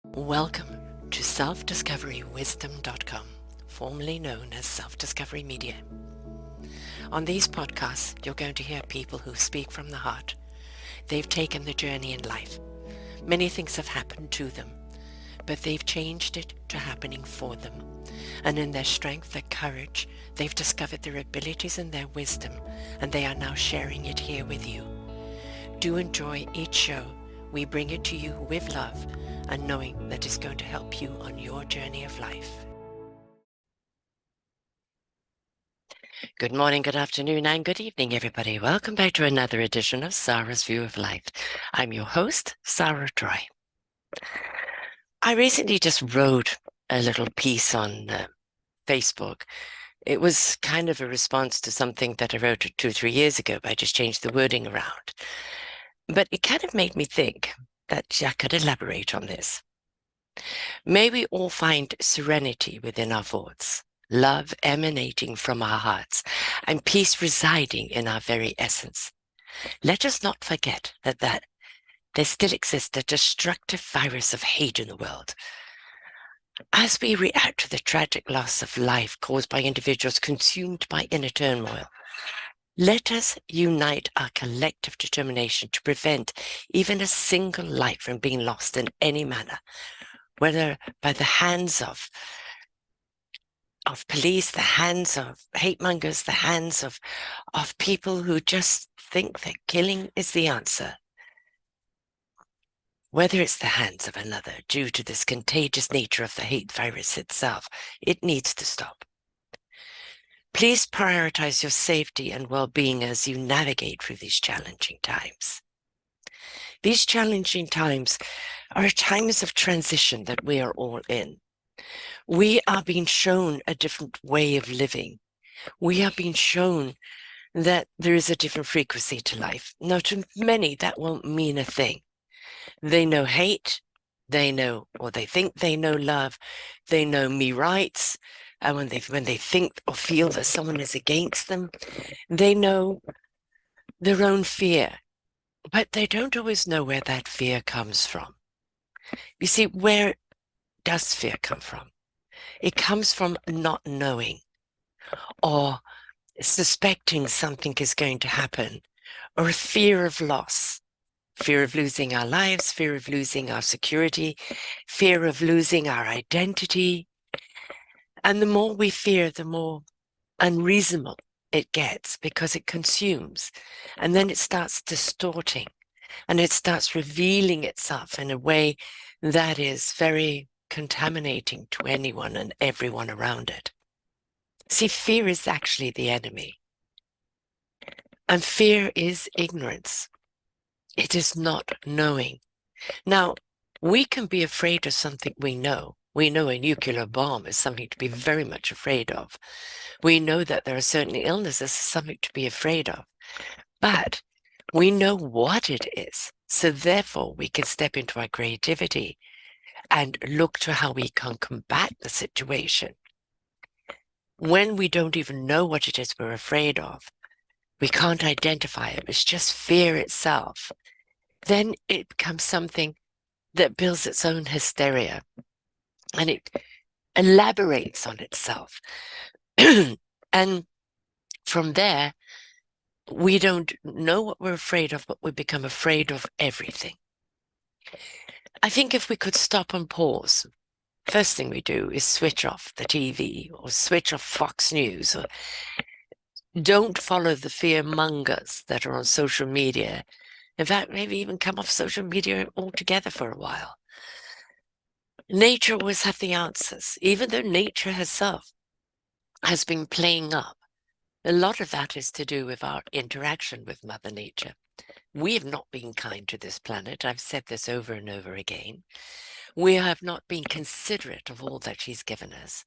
Welcome to selfdiscoverywisdom.com, formerly known as Self-Discovery Media. On these podcasts, you're going to hear people who speak from the heart. They've taken the journey in life. Many things have happened to them, but they've changed it to happening for them. And in their strength, their courage, they've discovered their abilities and their wisdom, and they are now sharing it here with you. Do enjoy each show. We bring it to you with love and knowing that it's going to help you on your journey of life. Good morning, good afternoon, and good evening, everybody. Welcome back to another edition of Sarah's View of Life. I'm your host, Sarah Troy. I recently just wrote a little piece on Facebook. It was kind of a response to something that I wrote 2 or 3 years ago, but I just changed the wording around. But it kind of made me think that I could elaborate on this. May we all find serenity within our thoughts, love emanating from our hearts, and peace residing in our very essence. Let us not forget that there still exists a destructive virus of hate in the world. As we react to the tragic loss of life caused by individuals consumed by inner turmoil, let us unite our collective determination to prevent even a single life from being lost in any manner, whether by the hands of police, the hands of hate mongers, the hands of people who just think that killing is the answer. Whether it's the hands of another due to this contagious nature of the hate virus itself, it needs to stop. Please prioritize your safety and well-being as you navigate through these challenging times. These challenging times are times of transition that we are all in. We are being shown a different way of living. We are being shown that there is a different frequency to life. Now, to many, that won't mean a thing. They know hate, they know, or they think they know love, they know me rights, and when they think or feel that someone is against them, they know their own fear, but they don't always know where that fear comes from. You see, where does fear come from? It comes from not knowing or suspecting something is going to happen, or a fear of loss, fear of losing our lives, fear of losing our security, fear of losing our identity. And the more we fear, the more unreasonable it gets because it consumes. And then it starts distorting and it starts revealing itself in a way that is very contaminating to anyone and everyone around it. See, fear is actually the enemy. And fear is ignorance. It is not knowing. Now, we can be afraid of something we know. We know a nuclear bomb is something to be very much afraid of. We know that there are certain illnesses, something to be afraid of. But we know what it is. So therefore, we can step into our creativity and look to how we can combat the situation. When we don't even know what it is we're afraid of, we can't identify it, it's just fear itself, then it becomes something that builds its own hysteria and it elaborates on itself. And from there, we don't know what we're afraid of, but we become afraid of everything. I think if we could stop and pause, first thing we do is switch off the TV or switch off Fox News, or don't follow the fear mongers that are on social media. In fact, maybe even come off social media altogether for a while. Nature always has the answers, even though nature herself has been playing up. A lot of that is to do with our interaction with Mother Nature. We have not been kind to this planet. I've said this over and over again. We have not been considerate of all that she's given us.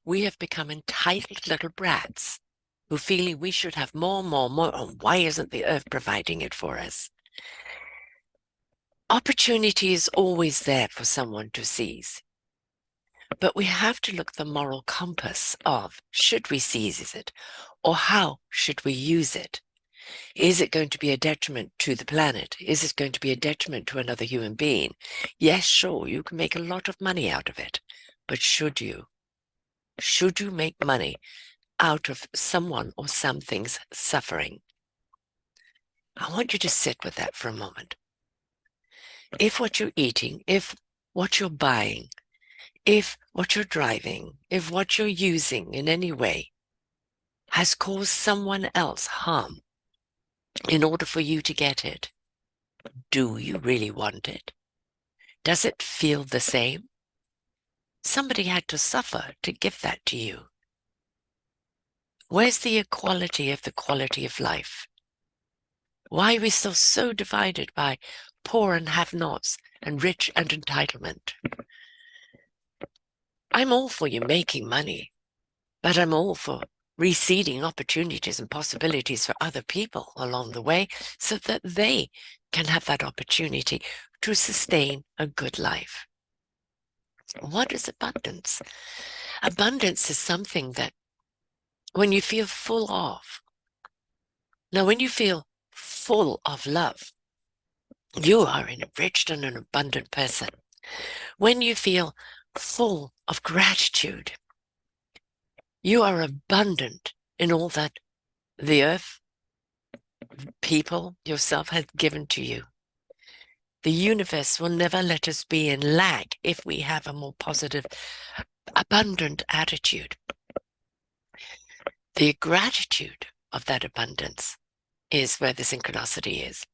We have become entitled little brats who feel we should have more, and why isn't the earth providing it for us? Opportunity is always there for someone to seize. But we have to look at the moral compass of, should we seize it, or how should we use it? Is it going to be a detriment to the planet? Is it going to be a detriment to another human being? Yes, sure, you can make a lot of money out of it, but should you? Should you make money out of someone or something's suffering? I want you to sit with that for a moment. If what you're eating, if what you're buying, if what you're driving, if what you're using in any way has caused someone else harm in order for you to get it, do you really want it? Does it feel the same? Somebody had to suffer to give that to you. Where's the equality of the quality of life? Why are we still so divided by poor and have-nots and rich and entitlement? I'm all for you making money, but I'm all for reseeding opportunities and possibilities for other people along the way so that they can have that opportunity to sustain a good life. What is abundance? Abundance is something that when you feel full of, now when you feel full of love, you are an enriched and an abundant person. When you feel full of gratitude, you are abundant in all that the earth, people, yourself has given to you. The universe will never let us be in lack if we have a more positive, abundant attitude. The gratitude of that abundance is where the synchronicity is.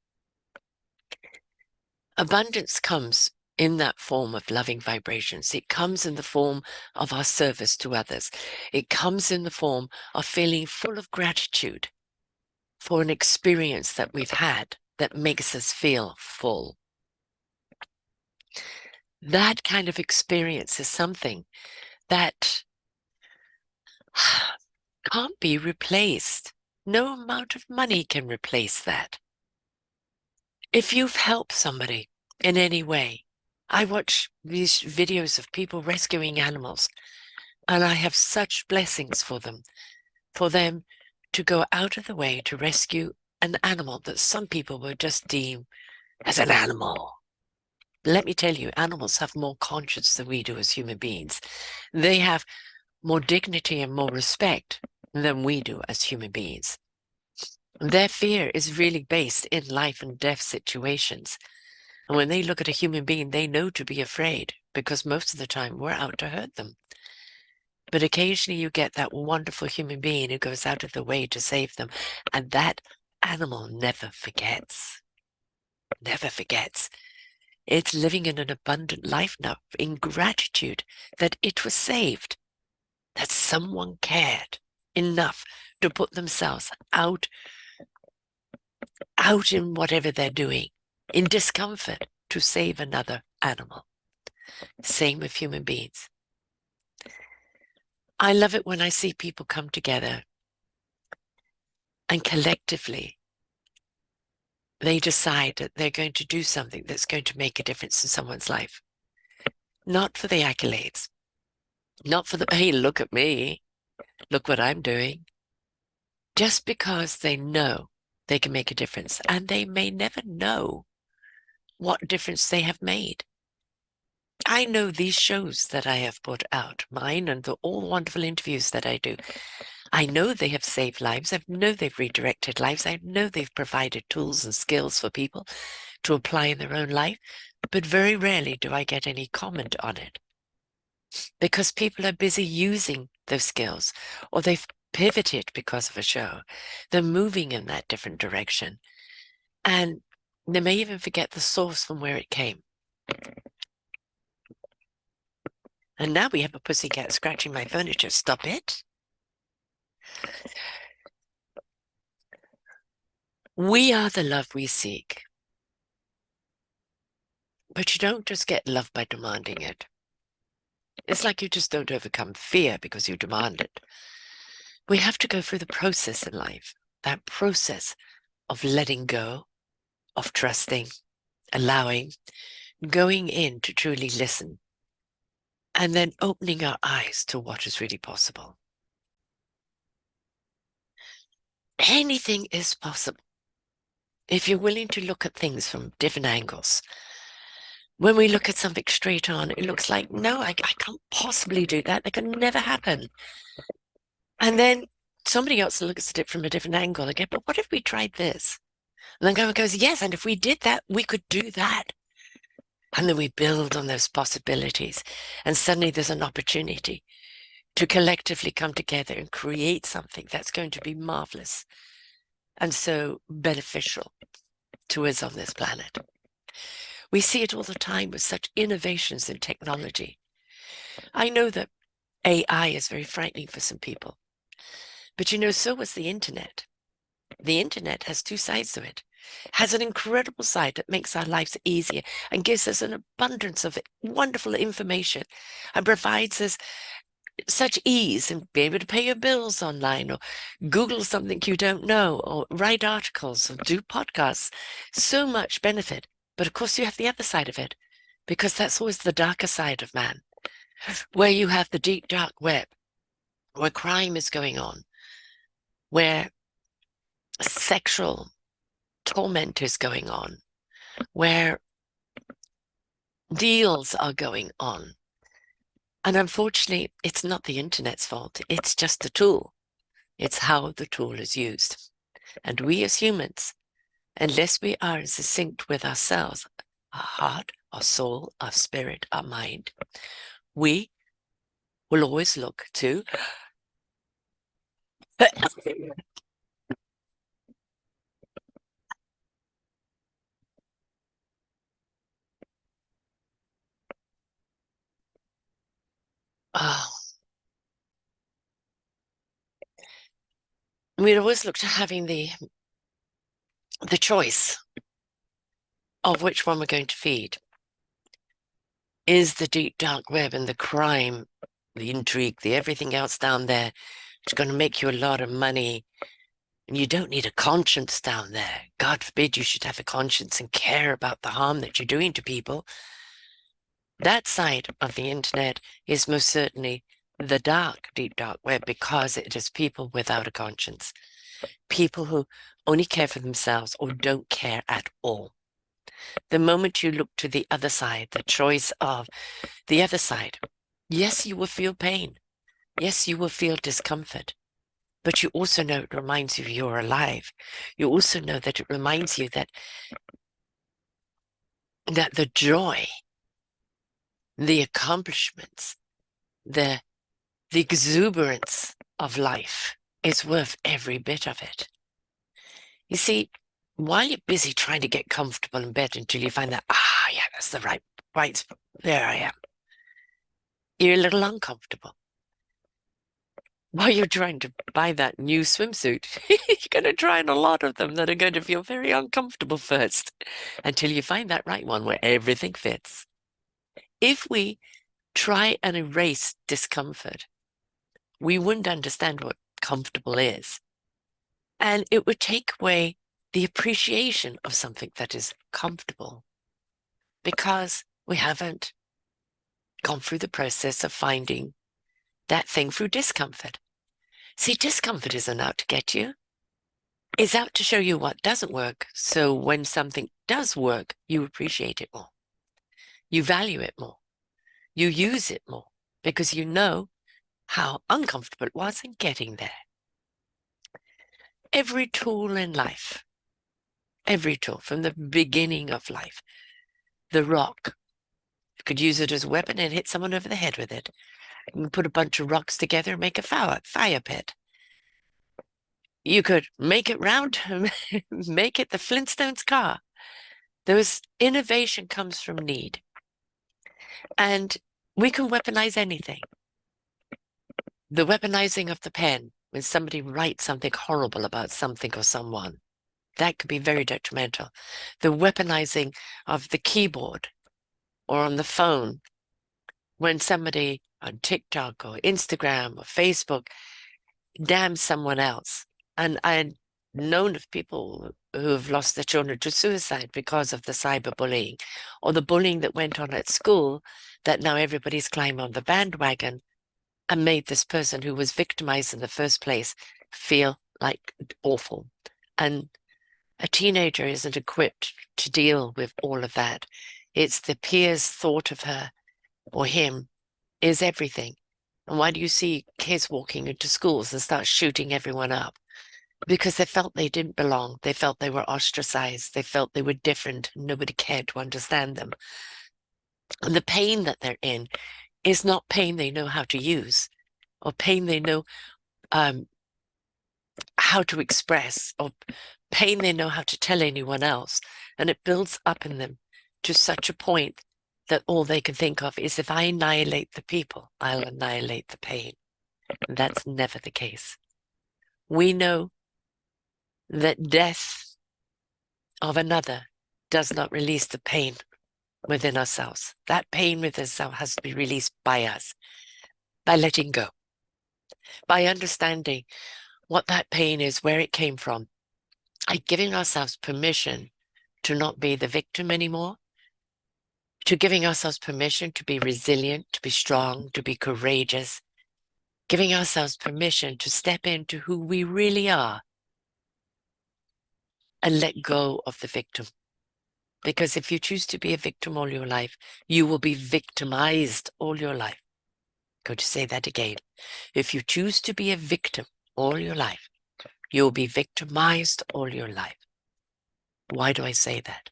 Abundance comes in that form of loving vibrations. It comes in the form of our service to others. It comes in the form of feeling full of gratitude for an experience that we've had that makes us feel full. That kind of experience is something that can't be replaced. No amount of money can replace that. If you've helped somebody in any way, I watch these videos of people rescuing animals, and I have such blessings for them to go out of the way to rescue an animal that some people would just deem as an animal. Let me tell you, animals have more conscience than we do as human beings. They have more dignity and more respect than we do as human beings. Their fear is really based in life and death situations. And when they look at a human being, they know to be afraid because most of the time we're out to hurt them. But occasionally you get that wonderful human being who goes out of the way to save them. And that animal never forgets. Never forgets. It's living in an abundant life now in gratitude that it was saved, that someone cared enough to put themselves out in whatever they're doing, in discomfort, to save another animal. Same with human beings. I love it when I see people come together and collectively they decide that they're going to do something that's going to make a difference in someone's life. Not for the accolades, not for the, hey, look at me, look what I'm doing. Just because they know they can make a difference, and they may never know what difference they have made. I know these shows that I have put out, mine and all the wonderful interviews that I do, I know they have saved lives. I know they've redirected lives. I know they've provided tools and skills for people to apply in their own life. But very rarely do I get any comment on it because people are busy using those skills, or they've pivoted because of a show. They're moving in that different direction. And they may even forget the source from where it came. And now we have a pussycat scratching my furniture. Stop it. We are the love we seek. But you don't just get love by demanding it. It's like you just don't overcome fear because you demand it. We have to go through the process in life, that process of letting go, of trusting, allowing, going in to truly listen, and then opening our eyes to what is really possible. Anything is possible if you're willing to look at things from different angles. When we look at something straight on, it looks like, no, I can't possibly do that. That can never happen. And then somebody else looks at it from a different angle again. But what if we tried this? And then someone goes, yes, and if we did that, we could do that. And then we build on those possibilities. And suddenly there's an opportunity to collectively come together and create something that's going to be marvelous and so beneficial to us on this planet. We see it all the time with such innovations in technology. I know that AI is very frightening for some people, but so was the internet. The internet has two sides to it. Has an incredible side that makes our lives easier and gives us an abundance of wonderful information and provides us such ease and be able to pay your bills online or Google something you don't know or write articles or do podcasts. So much benefit. But of course you have the other side of it, because that's always the darker side of man, where you have the deep dark web, where crime is going on, where sexual torment is going on, where deals are going on. And unfortunately, it's not the internet's fault. It's just a tool. It's how the tool is used. And we as humans, unless we are succinct with ourselves, our heart, our soul, our spirit, our mind, we will always look to we'd always look to having the choice of which one we're going to feed. Is the deep dark web and the crime, the intrigue, the everything else down there, it's going to make you a lot of money, and you don't need a conscience down there. God forbid you should have a conscience and care about the harm that you're doing to people. That side of the internet is most certainly the dark, deep dark web, because it is people without a conscience, people who only care for themselves or don't care at all. The moment you look to the other side, the choice of the other side, yes, you will feel pain. Yes, you will feel discomfort. But you also know it reminds you you're alive. You also know that it reminds you that the joy, the accomplishments, the exuberance of life is worth every bit of it. You see, while you're busy trying to get comfortable in bed until you find that, yeah, that's the right, there I am, you're a little uncomfortable. While you're trying to buy that new swimsuit, you're going to try on a lot of them that are going to feel very uncomfortable first until you find that right one where everything fits. If we try and erase discomfort, we wouldn't understand what comfortable is. And it would take away the appreciation of something that is comfortable, because we haven't gone through the process of finding that thing through discomfort. See, discomfort isn't out to get you. It's out to show you what doesn't work. So when something does work, you appreciate it more. You value it more. You use it more because you know how uncomfortable it was in getting there. Every tool in life, every tool from the beginning of life, the rock, you could use it as a weapon and hit someone over the head with it. You can put a bunch of rocks together and make a fire pit. You could make it round, make it the Flintstones car. Those innovation comes from need. And we can weaponize anything. The weaponizing of the pen, when somebody writes something horrible about something or someone, that could be very detrimental. The weaponizing of the keyboard or on the phone, when somebody on TikTok or Instagram or Facebook damns someone else. And I've known of people who have lost their children to suicide because of the cyberbullying or the bullying that went on at school, that now everybody's climbed on the bandwagon and made this person who was victimized in the first place feel like awful. And a teenager isn't equipped to deal with all of that. It's the peers' thought of her or him is everything. And why do you see kids walking into schools and start shooting everyone up? Because they felt they didn't belong. They felt they were ostracized. They felt they were different. Nobody cared to understand them. And the pain that they're in is not pain they know how to use or pain they know how to express or pain they know how to tell anyone else. And it builds up in them to such a point that all they can think of is, if I annihilate the people, I'll annihilate the pain. And that's never the case. We know that death of another does not release the pain within ourselves. That pain within ourselves has to be released by us, by letting go, by understanding what that pain is, where it came from, by giving ourselves permission to not be the victim anymore, to giving ourselves permission to be resilient, to be strong, to be courageous, giving ourselves permission to step into who we really are and let go of the victim. Because if you choose to be a victim all your life, you will be victimized all your life. Go to say that again. If you choose to be a victim all your life, you will be victimized all your life. Why do I say that?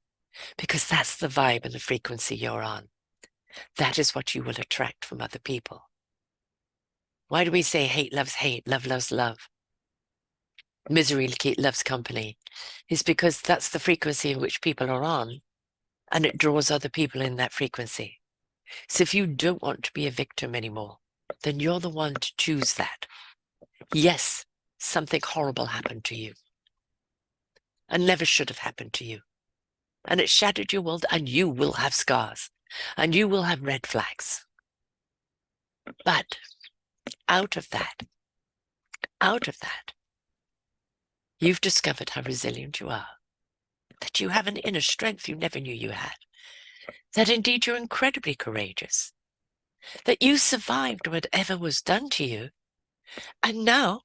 Because that's the vibe and the frequency you're on. That is what you will attract from other people. Why do we say hate loves hate, love loves love? Misery loves company. It's because that's the frequency in which people are on, and it draws other people in that frequency. So if you don't want to be a victim anymore, then you're the one to choose that. Yes, something horrible happened to you and never should have happened to you. And it shattered your world, and you will have scars and you will have red flags. But out of that, you've discovered how resilient you are, that you have an inner strength you never knew you had, that indeed you're incredibly courageous, that you survived whatever was done to you, and now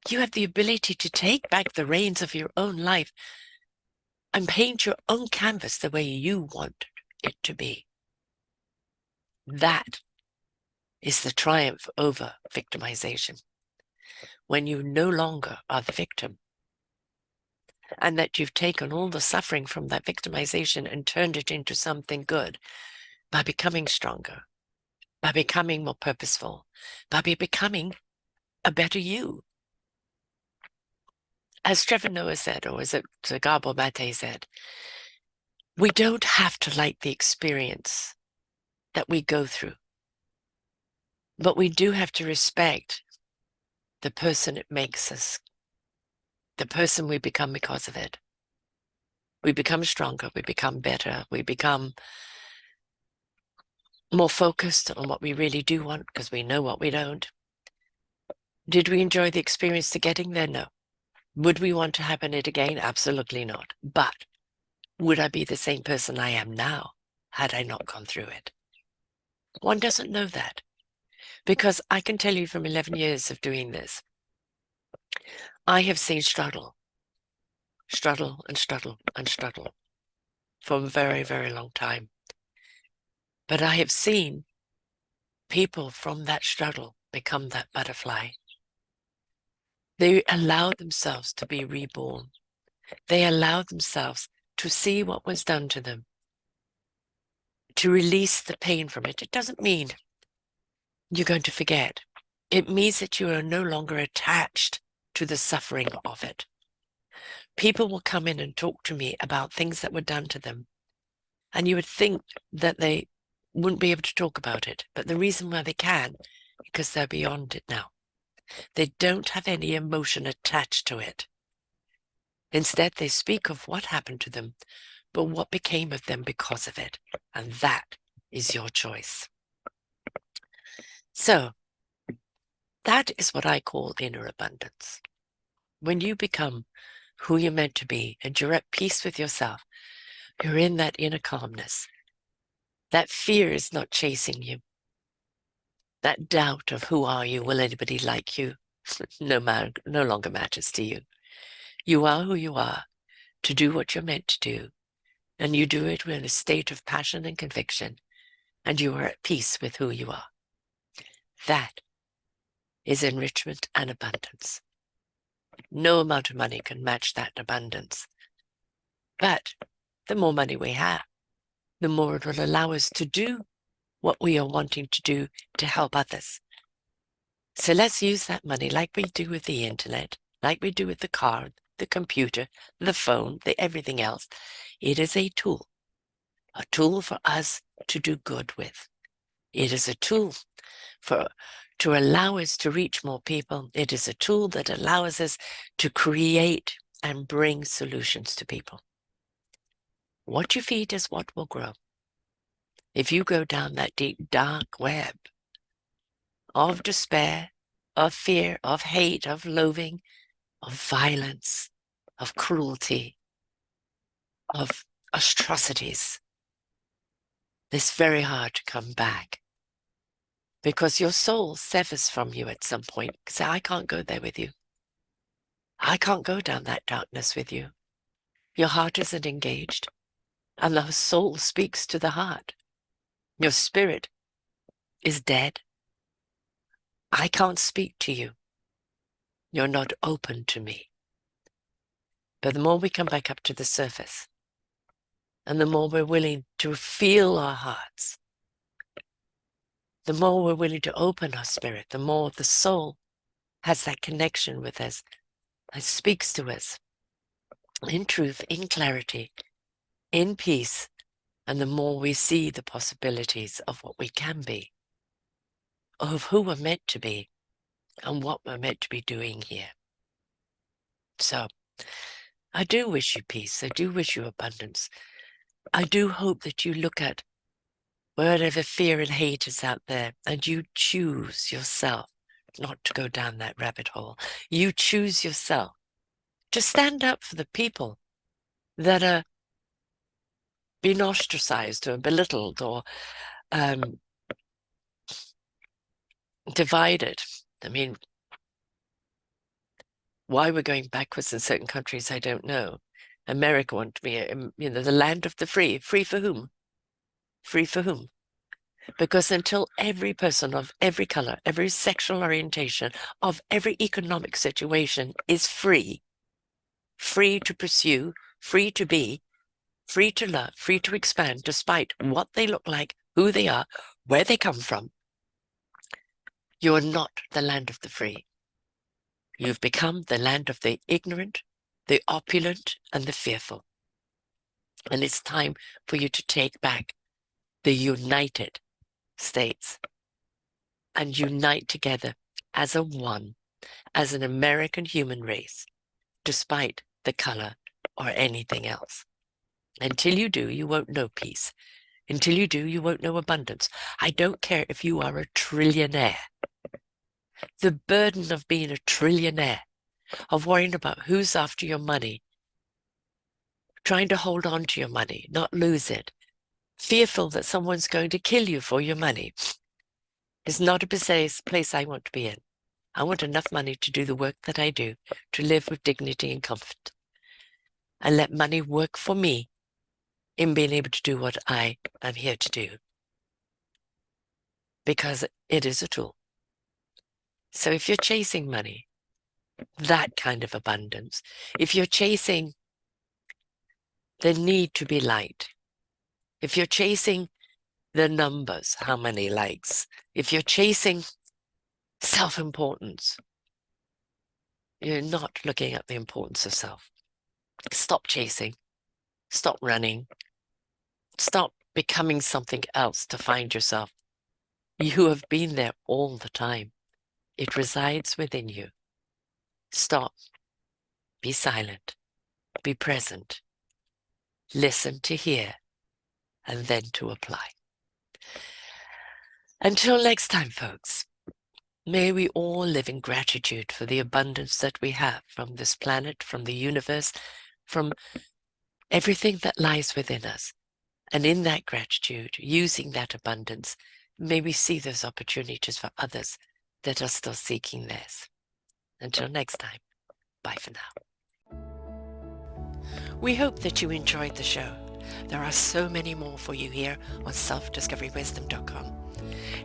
you have the ability to take back the reins of your own life and paint your own canvas the way you want it to be. That is the triumph over victimization. When you no longer are the victim, and that you've taken all the suffering from that victimization and turned it into something good by becoming stronger, by becoming more purposeful, by becoming a better you. As Trevor Noah said, or as Gabor Mate said, we don't have to like the experience that we go through, but we do have to respect the person it makes us, the person we become because of it. We become stronger, we become better, we become more focused on what we really do want because we know what we don't. Did we enjoy the experience to getting there? No. Would we want to happen it again? Absolutely not. But would I be the same person I am now had I not gone through it? One doesn't know that, because I can tell you from 11 years of doing this, I have seen struggle and struggle and struggle for a very, very long time. But I have seen people from that struggle become that butterfly. They allow themselves to be reborn. They allow themselves to see what was done to them, to release the pain from it. It doesn't mean you're going to forget. It means that you are no longer attached to the suffering of it. People will come in and talk to me about things that were done to them, and you would think that they wouldn't be able to talk about it. But the reason why they can, because they're beyond it now. They don't have any emotion attached to it. Instead, they speak of what happened to them, but what became of them because of it. And that is your choice. So that is what I call inner abundance. When you become who you're meant to be and you're at peace with yourself, you're in that inner calmness. That fear is not chasing you. That doubt of who are you, will anybody like you, no longer matters to you. You are who you are to do what you're meant to do, and you do it in a state of passion and conviction, and you are at peace with who you are. That is enrichment and abundance. No amount of money can match that abundance. But the more money we have, the more it will allow us to do what we are wanting to do to help others. So let's use that money like we do with the internet, like we do with the car, the computer, the phone, everything else. It is a tool for us to do good with. It is a tool to allow us to reach more people. It is a tool that allows us to create and bring solutions to people. What you feed is what will grow. If you go down that deep, dark web of despair, of fear, of hate, of loathing, of violence, of cruelty, of atrocities, it's very hard to come back because your soul severs from you at some point. Say, I can't go there with you. I can't go down that darkness with you. Your heart isn't engaged, and the soul speaks to the heart. Your spirit is dead. I can't speak to you. You're not open to me. But the more we come back up to the surface, and the more we're willing to feel our hearts, the more we're willing to open our spirit, the more the soul has that connection with us and speaks to us in truth, in clarity, in peace, and the more we see the possibilities of what we can be, of who we're meant to be, and what we're meant to be doing here. So, I do wish you peace. I do wish you abundance. I do hope that you look at whatever fear and hate is out there and you choose yourself not to go down that rabbit hole. You choose yourself to stand up for the people that are being ostracized or belittled or divided. I mean, why we're going backwards in certain countries, I don't know. America wants to be, the land of the free. Free for whom? Free for whom? Because until every person of every color, every sexual orientation, of every economic situation is free to pursue, free to be, free to love, free to expand, despite what they look like, who they are, where they come from, you are not the land of the free. You've become the land of the ignorant, the opulent, and the fearful. And it's time for you to take back the United States and unite together as a one, as an American human race, despite the color or anything else. Until you do, you won't know peace. Until you do, you won't know abundance. I don't care if you are a trillionaire. The burden of being a trillionaire, of worrying about who's after your money, trying to hold on to your money, not lose it, fearful that someone's going to kill you for your money, is not a place I want to be in. I want enough money to do the work that I do, to live with dignity and comfort, and let money work for me in being able to do what I am here to do, because it is a tool. So if you're chasing money, that kind of abundance, if you're chasing the need to be liked, if you're chasing the numbers, how many likes, if you're chasing self-importance, you're not looking at the importance of self. Stop chasing, stop running, stop becoming something else to find yourself. You have been there all the time. It resides within you. Stop, be silent, be present, listen to hear, and then to apply. Until next time, folks, may we all live in gratitude for the abundance that we have from this planet, from the universe, from everything that lies within us. And in that gratitude, using that abundance, may we see those opportunities for others that are still seeking theirs. Until next time, bye for now. We hope that you enjoyed the show. There are so many more for you here on selfdiscoverywisdom.com.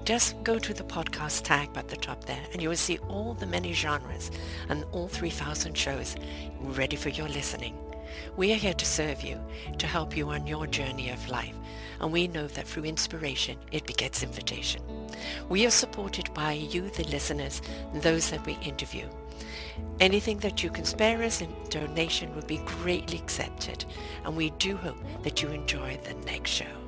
Just go to the podcast tag at the top there and you will see all the many genres and all 3,000 shows ready for your listening. We are here to serve you, to help you on your journey of life, and we know that through inspiration, it begets invitation. We are supported by you, the listeners, and those that we interview. Anything that you can spare us in donation would be greatly accepted, and we do hope that you enjoy the next show.